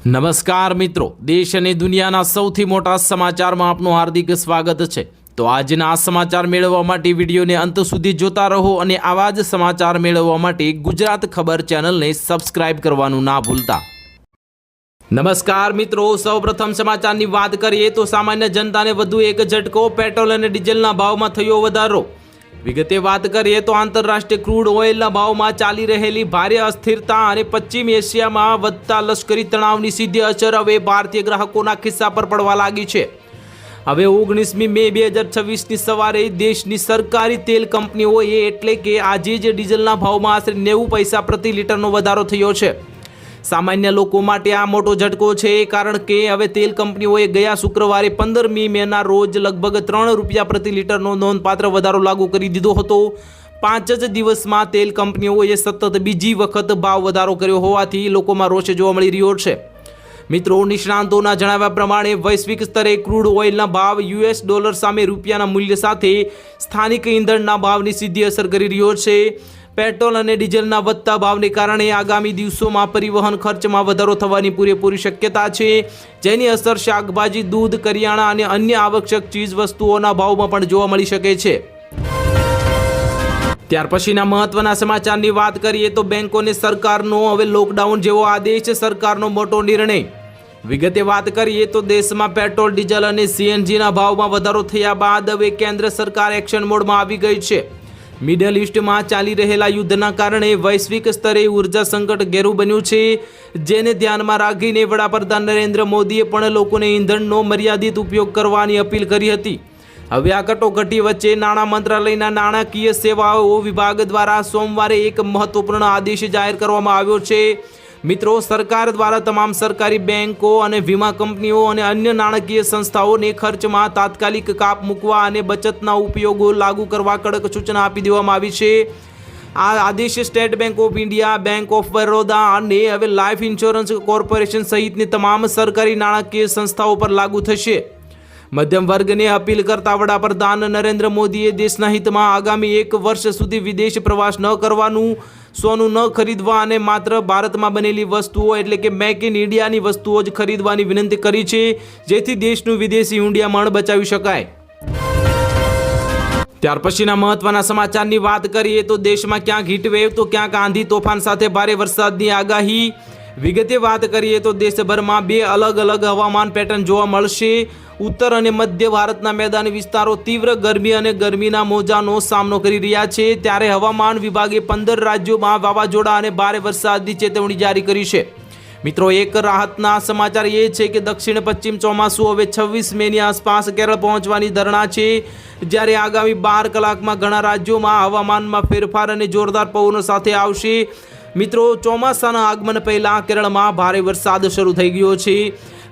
નમસ્કાર મિત્રો, દેશ અને દુનિયાના સૌથી મોટા સમાચારમાં આપનું હાર્દિક સ્વાગત છે। તો આજના આ સમાચાર મેળવવા માટે વિડીયોને અંત સુધી જોતા રહો અને આવા જ સમાચાર મેળવવા માટે ગુજરાત ખબર ચેનલને સબસ્ક્રાઇબ કરવાનું ના ભૂલતા। નમસ્કાર મિત્રો, સૌપ્રથમ સમાચારની વાત કરીએ તો સામાન્ય જનતાને વધુ એક ઝટકો, પેટ્રોલ અને ડીઝલના ભાવમાં થયો વધારો। વિગતે વાત કરીએ તો આંતરરાષ્ટ્રીય ક્રૂડ ઓઇલના ભાવમાં ચાલી રહેલી ભારે અસ્થિરતા અને પશ્ચિમ એશિયામાં વધતા લશ્કરી તણાવની સીધી અસર હવે ભારતીય ગ્રાહકોના ખિસ્સા પર પડવા લાગી છે। હવે 19મી મે 2026ની સવારે દેશની સરકારી તેલ કંપનીઓએ એટલે કે આજે જ ડીઝલના ભાવમાં આશરે 90 પૈસા પ્રતિ લીટરનો વધારો થયો છે। સામાન્ય લોકો માટે આ મોટો ઝટકો છે, કારણ કે હવે તેલ કંપનીઓએ ગયા શુક્રવારે 15મી મેના રોજ લગભગ 3 રૂપિયા પ્રતિ લીટરનો નોંધપાત્ર વધારો લાગુ કરી દીધો હતો। 5 જ દિવસમાં તેલ કંપનીઓએ સતત બીજી વખત ભાવ વધારો કર્યો હોવાથી લોકોમાં રોષ જોવા મળી રહ્યો છે। મિત્રો, નિષ્ણાંતોના જણાવ્યા પ્રમાણે વૈશ્વિક સ્તરે ક્રૂડ ઓઇલના ભાવ યુએસ ડોલર સામે રૂપિયાના મૂલ્ય સાથે સ્થાનિક ઈંધણના ભાવની સીધી અસર કરી રહ્યો છે। પેટ્રોલ અને ડીઝલના વધતા ભાવને કારણે આગામી દિવસોમાં પરિવહન ખર્ચમાં વધારો થવાની પૂરેપૂરી શક્યતા છે, જેની અસર શાકભાજી, દૂધ, કરિયાણા અને અન્ય આવશ્યક ચીજ વસ્તુઓના ભાવમાં પણ જોવા મળી શકે છે। ત્યાર પછીના મહત્વના સમાચારની વાત કરીએ તો બેંકોને સરકારનો હવે લોકડાઉન જેવો આદેશ, સરકારનો મોટો નિર્ણય। વિગતે વાત કરીએ તો દેશમાં પેટ્રોલ, ડીઝલ અને સીએનજીના ભાવમાં વધારો થયા બાદ હવે કેન્દ્ર સરકાર એક્શન મોડમાં આવી ગઈ છે। મિડલ ઇસ્ટમાં ચાલી રહેલા યુદ્ધના કારણે વૈશ્વિક સ્તરે ઉર્જા સંકટ ઘેરું બન્યું છે, જેને ધ્યાનમાં રાખીને વડાપ્રધાન નરેન્દ્ર મોદીએ પણ લોકોને ઈંધણનો મર્યાદિત ઉપયોગ કરવાની અપીલ કરી હતી। હવે આ કટોકટી વચ્ચે નાણાં મંત્રાલયના નાણાકીય સેવાઓ વિભાગ દ્વારા સોમવારે એક મહત્વપૂર્ણ આદેશ જાહેર કરવામાં આવ્યો છે। મિત્રો, સરકાર દ્વારા તમામ સરકારી બેંકો અને વીમા કંપનીઓ અને અન્ય નાણાકીય સંસ્થાઓને ખર્ચમાં તાત્કાલિક કાપ મૂકવા અને બચતના ઉપયોગો લાગુ કરવા કડક સૂચના આપી દેવામાં આવી છે। આ આદેશ state bank of India, bank of Baroda અને હવે લાઈફ ઇન્સ્યોરન્સ કોર્પોરેશન સહિતની તમામ સરકારી નાણાકીય સંસ્થાઓ પર લાગુ થશે। મધ્યમ વર્ગને અપીલ કરતા વડાપ્રધાન નરેન્દ્ર મોદીએ દેશના હિતમાં આગામી 1 વર્ષ સુધી વિદેશ પ્રવાસ ન કરવાનું, સોનું ન ખરીદવા અને માત્ર ભારતમાં બનેલી વસ્તુઓ એટલે કે મેક ઇન ઇન્ડિયાની વસ્તુઓ જ ખરીદવાની વિનંતી કરી છે, જેથી દેશનું વિદેશી હુંડિયામણ બચાવી શકાય। ત્યાર પછીના મહત્વના સમાચારની વાત કરીએ તો દેશમાં ક્યાંક હીટવેવ તો ક્યાંક આંધી તોફાન સાથે ભારે વરસાદની આગાહી। વિગતે વાત કરીએ તો દેશભરમાં 2 અલગ અલગ હવામાન પેટર્ન જોવા મળશે। ઉત્તર અને મધ્ય ભારતના મેદાની વિસ્તારો તીવ્ર ગરમી અને ગરમીના મોજાનો સામનો કરી રહ્યા છે, ત્યારે હવામાન વિભાગે 15 રાજ્યોમાં વાવાઝોડા અને ભારે વરસાદની ચેતવણી જારી કરી છે। મિત્રો, એક રાહતના સમાચાર એ છે કે દક્ષિણ પશ્ચિમ ચોમાસું હવે 26 મેની આસપાસ કેરળ પહોંચવાની ધારણા છે, જ્યારે આગામી 12 કલાકમાં ઘણા રાજ્યોમાં હવામાનમાં ફેરફાર અને જોરદાર પવનો સાથે આવશે। મિત્રો, ચોમાસાના આગમન પહેલા કેરળમાં ભારે વરસાદ શરૂ થઈ ગયો છે।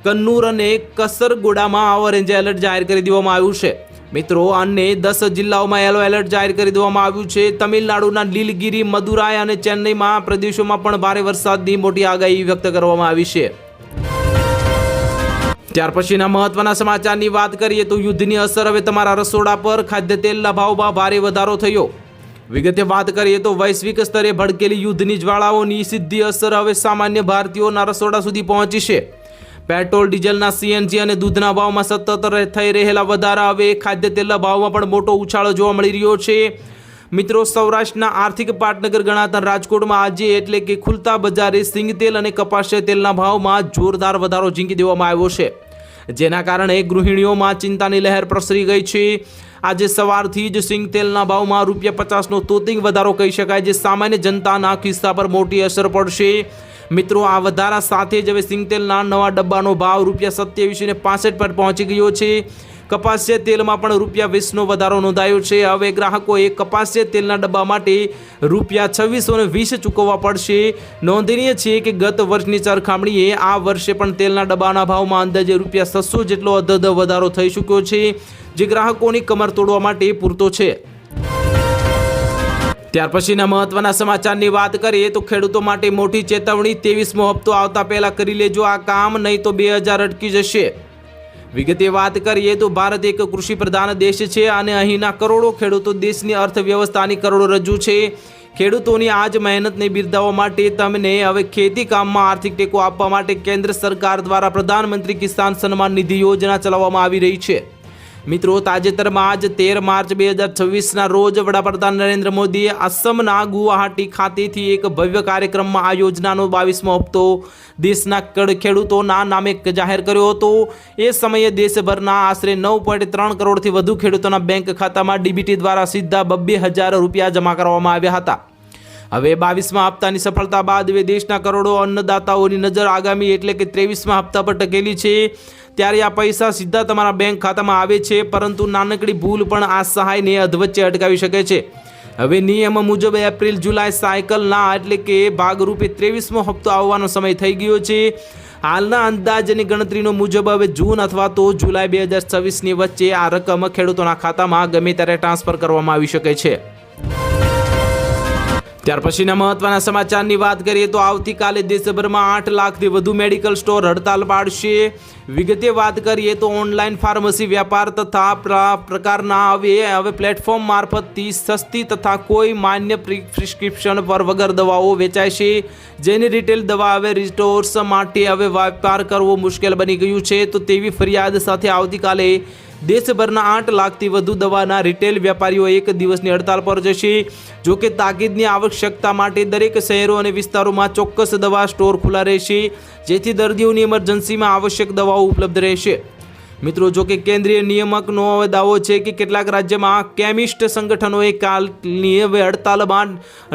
કન્નૂર અને કસરગોડામાં ઓરેન્જ એલર્ટ જાહેર કરી દેવામાં આવ્યું છે। મિત્રો, અન્ય 10 જિલ્લાઓમાં યલો એલર્ટ જાહેર કરી દેવામાં આવ્યું છે। તમિલનાડુના નીલગિરી, મદુરાઈ અને ચેન્નઈમાં પ્રદેશોમાં પણ ભારે વરસાદની મોટી આગાહી વ્યક્ત કરવામાં આવી છે। ત્યાર પછીના મહત્વના સમાચારની વાત કરીએ તો યુદ્ધની અસર હવે તમારા રસોડા પર, ખાદ્ય તેલના ભાવમાં ભારે વધારો થયો। વિગતે વાત કરીએ તો વૈશ્વિક સ્તરે ભડકેલી યુદ્ધની જ્વાળાઓની સીધી અસર હવે સામાન્ય ભારતીયોના રસોડા સુધી પહોંચી છે। પેટ્રોલ, ડીઝલના, સીએનજી અને દૂધના ભાવમાં સતત થઈ રહેલા વધારા હવે ખાદ્ય તેલના ભાવમાં પણ મોટો ઉછાળો જોવા મળી રહ્યો છે। મિત્રો, સૌરાષ્ટ્રના આર્થિક પાટનગર ગણાતા રાજકોટમાં આજે એટલે કે ખુલતા બજારે સિંગ તેલ અને કપાસિયા તેલના ભાવમાં જોરદાર વધારો ઝીંકી દેવામાં આવ્યો છે, જેના કારણે ગૃહિણીઓમાં ચિંતાની લહેર પ્રસરી ગઈ છે। આજે સવારથી જ સિંગ તેલના ભાવમાં ₹50નો તોતિંગ વધારો કહી શકાય, જે સામાન્ય જનતાના ખિસ્સા પર મોટી અસર પડશે। મિત્રો, આ વધારા સાથે જ હવે સિંગ તેલના નવા ડબ્બાનો ભાવ ₹27.65 પર પહોંચી ગયો છે। કપાસિયા તેલમાં પણ ₹20નો વધારો નોંધાયો છે। હવે ગ્રાહકોએ કપાસિયા તેલના ડબ્બા માટે ₹2620 ચૂકવવા પડશે। નોંધનીય છે કે ગત વર્ષની સરખામણીએ આ વર્ષે પણ તેલના ડબ્બાના ભાવમાં અંદાજે ₹600 જેટલો અધધ વધારો થઈ ચૂક્યો છે, જે ગ્રાહકોની કમર તોડવા માટે પૂરતો છે। ત્યાર પછીના મહત્વના સમાચારની વાત કરીએ તો ખેડૂતો માટે મોટી ચેતવણી, 23મો હપ્તો આવતા પહેલા કરી લેજો આ કામ, નહીં તો 2000 અટકી જશે। વિગતે વાત કરીએ તો ભારત એક કૃષિ પ્રધાન દેશ છે અને અહીંના કરોડો ખેડૂતો દેશની અર્થવ્યવસ્થાની કરોડરજ્જુ છે। ખેડૂતોની આ જ મહેનતને બિરદાવવા માટે તેમને હવે ખેતી કામમાં આર્થિક ટેકો આપવા માટે કેન્દ્ર સરકાર દ્વારા પ્રધાનમંત્રી કિસાન સન્માન નિધિ યોજના ચલાવવામાં આવી રહી છે। મિત્રો, તાજેતરમાં આજ 13 માર્ચ 2026ના રોજ વડાપ્રધાન નરેન્દ્ર મોદીએ આસામના ગુવાહાટી ખાતેથી એક ભવ્ય કાર્યક્રમમાં આ યોજનાનો 22મો હપ્તો દેશના ખેડૂતોના નામે જાહેર કર્યો હતો। એ સમયે દેશભરના આશરે 9.3 કરોડથી વધુ ખેડૂતોના બેંક ખાતામાં ડીબીટી દ્વારા સીધા 2,000 રૂપિયા જમા કરવામાં આવ્યા હતા। હવે 22મા હપ્તાની સફળતા બાદ હવે દેશના કરોડો અન્નદાતાઓની નજર આગામી એટલે કે 23મા હપ્તા પર ટકેલી છે। ત્યારે આ પૈસા સીધા તમારા બેંક ખાતામાં આવે છે, પરંતુ નાનકડી ભૂલ પણ આ સહાયને અધવચ્ચે અટકાવી શકે છે। હવે નિયમ મુજબ એપ્રિલ જુલાઈ સાયકલના એટલે કે ભાગરૂપે 23મો હપ્તો આવવાનો સમય થઈ ગયો છે। હાલના અંદાજની ગણતરીનો મુજબ હવે જૂન અથવા તો જુલાઈ 2026ની વચ્ચે આ રકમ ખેડૂતોના ખાતામાં ગમે ત્યારે ટ્રાન્સફર કરવામાં આવી શકે છે। ત્યાર પછીના મહત્વના સમાચારની વાત કરીએ તો આવતીકાલે દેશભરમાં 8 લાખથી વધુ મેડિકલ સ્ટોર હડતાલ પાડશે। વિગતે વાત કરીએ તો ઓનલાઈન ફાર્મસી વ્યાપાર તથા પ્રકારના હવે પ્લેટફોર્મ મારફતથી સસ્તી તથા કોઈ માન્ય પ્રિસ્ક્રિપ્શન પર વગર દવાઓ વેચાય છે, જેની રિટેલ દવા હવે સ્ટોર્સ માટે હવે વેપાર કરવો મુશ્કેલ બની ગયું છે। તો તેવી ફરિયાદ સાથે આવતીકાલે દેશભરના 8 લાખથી વધુ દવાના રિટેલ વેપારીઓ એક દિવસની હડતાલ પર જશે। જો કે તાકીદની આવશ્યકતા માટે દરેક શહેરો અને વિસ્તારોમાં ચોક્કસ દવા સ્ટોર ખુલ્લા રહેશે, જેથી દર્દીઓની ઇમરજન્સીમાં આવશ્યક દવાઓ ઉપલબ્ધ રહેશે। મિત્રો, જો કે કેન્દ્રીય નિયામકનો દાવો છે કે કેટલાક રાજ્યમાં કેમિસ્ટ સંગઠનોએ કાલની હવે હડતાલમાં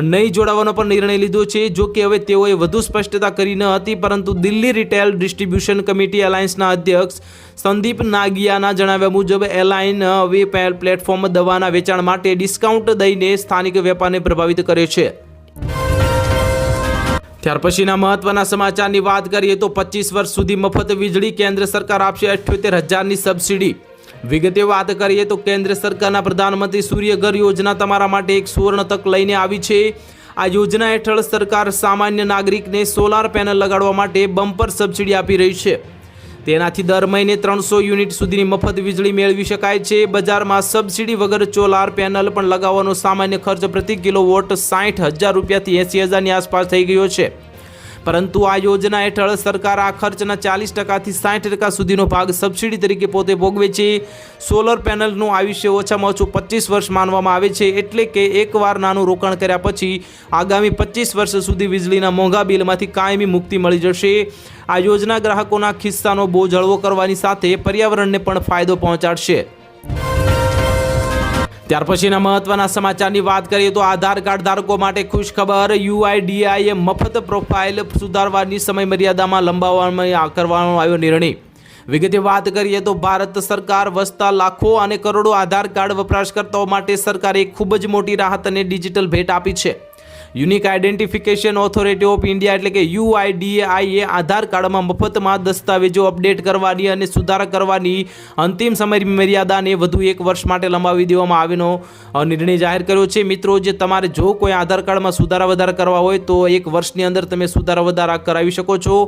નહીં જોડાવાનો પણ નિર્ણય લીધો છે। જો કે હવે તેઓએ વધુ સ્પષ્ટતા કરી ન હતી, પરંતુ દિલ્હી રિટેલ ડિસ્ટ્રીબ્યુશન કમિટી એલાયન્સના અધ્યક્ષ સંદીપ નાગિયાના જણાવ્યા મુજબ એલાયન હવે પ્લેટફોર્મ દવાના વેચાણ માટે ડિસ્કાઉન્ટ દઈને સ્થાનિક વેપારને પ્રભાવિત કરે છે। ત્યાર પછીના મહત્વના સમાચારની વાત કરીએ તો 25 વર્ષ સુધી મફત વીજળી કેન્દ્ર સરકાર આપશે 78,000ની સબસિડી। વિગતે વાત કરીએ તો કેન્દ્ર સરકારના પ્રધાનમંત્રી સૂર્યઘર યોજના તમારા માટે એક સુવર્ણ તક લઈને આવી છે। આ યોજના હેઠળ સરકાર સામાન્ય નાગરિકને સોલાર પેનલ લગાડવા માટે બમ્પર સબસિડી આપી રહી છે। તેનાથી દર મહિને 300 યુનિટ સુધીની મફત વીજળી મેળવી શકાય છે। બજારમાં સબસિડી વગર સોલાર પેનલ પણ લગાવવાનો સામાન્ય ખર્ચ પ્રતિ કિલોવોટ 60,000 રૂપિયાથી 80,000ની આસપાસ થઈ ગયો છે, પરંતુ આ યોજના હેઠળ સરકાર આ ખર્ચના 40%થી 60% સુધીનો ભાગ સબસિડી તરીકે પોતે ભોગવે છે। સોલર પેનલનું આયુષ્ય ઓછામાં ઓછું 25 વર્ષ માનવામાં આવે છે, એટલે કે એકવાર નાનું રોકાણ કર્યા પછી આગામી 25 વર્ષ સુધી વીજળીના મોંઘા બિલમાંથી કાયમી મુક્તિ મળી જશે। આ યોજના ગ્રાહકોના ખિસ્સાનો બોજ હળવો કરવાની સાથે પર્યાવરણને પણ ફાયદો પહોંચાડશે। ત્યાર પછીના મહત્વના સમાચારની વાત કરીએ તો આધાર કાર્ડ ધારકો માટે ખુશખબર। યુઆઈડીએઆઈએ મફત પ્રોફાઇલ સુધારવાની સમયમર્યાદામાં લંબાવવામાં કરવાનો આવ્યો નિર્ણય। વિગતે વાત કરીએ તો ભારત સરકાર વસતા લાખો અને કરોડો આધાર કાર્ડ વપરાશકર્તાઓ માટે સરકારે એક ખૂબ જ મોટી રાહત અને ડિજિટલ ભેટ આપી છે। Unique identification authority of India એટલે કે યુઆઈડીએઆઈએ આધાર કાર્ડમાં મફતમાં દસ્તાવેજો અપડેટ કરવાની અને સુધારા કરવાની અંતિમ સમયમર્યાદાને વધુ 1 વર્ષ માટે લંબાવી દેવામાં આવ્યાનો નિર્ણય જાહેર કર્યો છે। મિત્રો, જે તમારે જો કોઈ આધાર કાર્ડમાં સુધારા વધારા કરવા હોય તો 1 વર્ષની અંદર તમે સુધારા વધારા કરાવી શકો છો।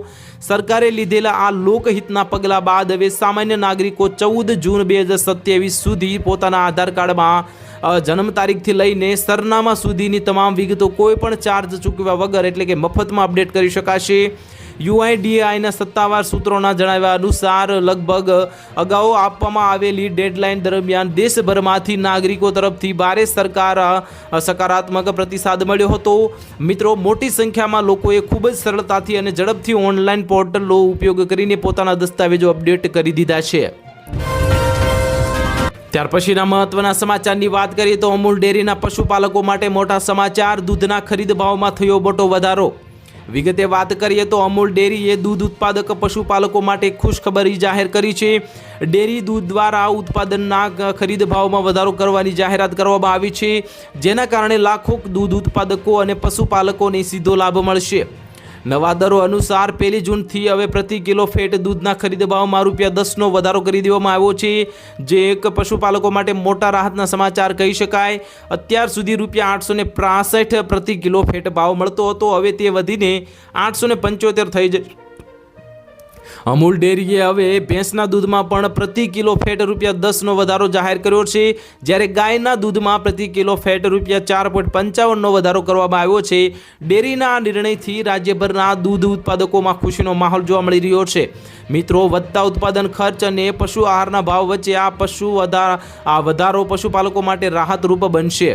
સરકારે લીધેલા આ લોકહિતના પગલાં બાદ હવે સામાન્ય નાગરિકો 14 જૂન 2027 સુધી પોતાના આધાર કાર્ડમાં જન્મ તારીખથી લઈને સરનામા સુધીની તમામ વિગતો કોઈ પણ ચાર્જ ચૂકવ્યા વગર એટલે કે મફતમાં અપડેટ કરી શકાશે। યુઆઈડીએઆઈના સત્તાવાર સૂત્રોના જણાવ્યા અનુસાર લગભગ અગાઉ આપવામાં આવેલી ડેડલાઇન દરમિયાન દેશભરમાંથી નાગરિકો તરફથી ભારે સકારાત્મક પ્રતિસાદ મળ્યો હતો। મિત્રો, મોટી સંખ્યામાં લોકોએ ખૂબ જ સરળતાથી અને ઝડપથી ઓનલાઈન પોર્ટલનો ઉપયોગ કરીને પોતાના દસ્તાવેજો અપડેટ કરી દીધા છે। ત્યાર પછીના મહત્વના સમાચારની વાત કરીએ તો અમૂલ ડેરીના પશુપાલકો માટે મોટા સમાચાર। દૂધના ખરીદ ભાવમાં થયો મોટો વધારો। વિગતે વાત કરીએ તો અમૂલ ડેરીએ દૂધ ઉત્પાદક પશુપાલકો માટે ખુશખબરી જાહેર કરી છે। ડેરી દૂધ દ્વારા ઉત્પાદનના ખરીદ ભાવમાં વધારો કરવાની જાહેરાત કરવામાં આવી છે, જેના કારણે લાખો દૂધ ઉત્પાદકો અને પશુપાલકોને સીધો લાભ મળશે। નવા દરો અનુસાર 1 જૂનથી હવે પ્રતિ કિલો ફેટ દૂધના ખરીદ ભાવમાં ₹10નો વધારો કરી દેવામાં આવ્યો છે, જે એક પશુપાલકો માટે મોટા રાહતના સમાચાર કહી શકાય। અત્યાર સુધી ₹865 પ્રતિ કિલો ફેટ ભાવ મળતો હતો, હવે તે વધીને 875 થઈ જશે। અમૂલ ડેરીએ હવે ભેંસના દૂધમાં પણ પ્રતિ કિલો ફેટ ₹10નો વધારો જાહેર કર્યો છે, જ્યારે ગાયના દૂધમાં પ્રતિ કિલો ફેટ ₹4.55નો વધારો કરવામાં આવ્યો છે. ડેરીના આ નિર્ણયથી રાજ્યભરના દૂધ ઉત્પાદકોમાં ખુશીનો માહોલ જોવા મળી રહ્યો છે. મિત્રો, વધતા ઉત્પાદન ખર્ચ અને પશુ આહારના ભાવ વચ્ચે આ વધારો પશુપાલકો માટે રાહતરૂપ બનશે.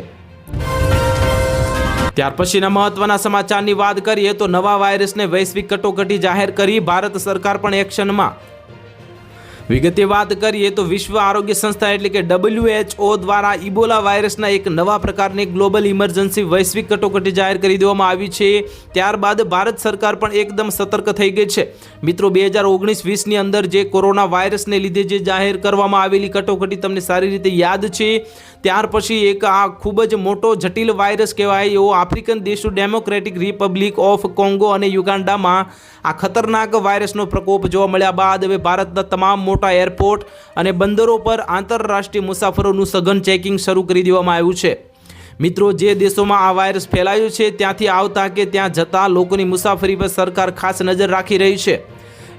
ત્યાર પછીના મહત્વના સમાચારની વાત કરીએ તો નવા વાયરસને વૈશ્વિક કટોકટી જાહેર કરી ભારત સરકાર પણ એક્શનમાં. વિગતે વાત કરીએ તો વિશ્વ આરોગ્ય સંસ્થા એટલે કે WHO દ્વારા ઇબોલા વાયરસના એક નવા પ્રકારની ગ્લોબલ ઇમરજન્સી વૈશ્વિક કટોકટી જાહેર કરી દેવામાં આવી છે. ત્યારબાદ ભારત સરકાર પણ એકદમ સતર્ક થઈ ગઈ છે. મિત્રો, 2019-20ની અંદર જે કોરોના વાયરસને લીધે જે જાહેર કરવામાં આવેલી કટોકટી તમને સારી રીતે યાદ છે. ત્યાર પછી એક આ ખૂબ જ મોટો જટિલ વાયરસ કહેવાય એવો આફ્રિકન દેશો ડેમોક્રેટિક રિપબ્લિક ઓફ કોંગો અને યુગાન્ડામાં આ ખતરનાક વાયરસનો પ્રકોપ જોવા મળ્યા બાદ હવે ભારતના તમામ મોટા એરપોર્ટ અને બંદરો પર આંતરરાષ્ટ્રીય મુસાફરોનું સઘન ચેકિંગ શરૂ કરી દેવામાં આવ્યું છે. મિત્રો, જે દેશોમાં આ વાયરસ ફેલાયો છે ત્યાંથી આવતા કે ત્યાં જતા લોકોની મુસાફરી પર સરકાર ખાસ નજર રાખી રહી છે.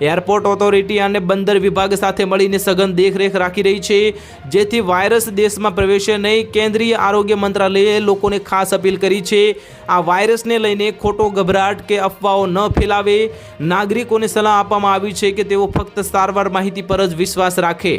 એરપોર્ટ ઓથોરિટી અને બંદર વિભાગ સાથે મળીને સઘન દેખરેખ રાખી રહી છે, જેથી વાયરસ દેશમાં પ્રવેશે નહીં. કેન્દ્રીય આરોગ્ય મંત્રાલયે લોકોને ખાસ અપીલ કરી છે. આ વાયરસને લઈને ખોટો ગભરાટ કે અફવાઓ ન ફેલાવે. નાગરિકોને સલાહ આપવામાં આવી છે કે તેઓ ફક્ત સારવાર માહિતી પર જ વિશ્વાસ રાખે.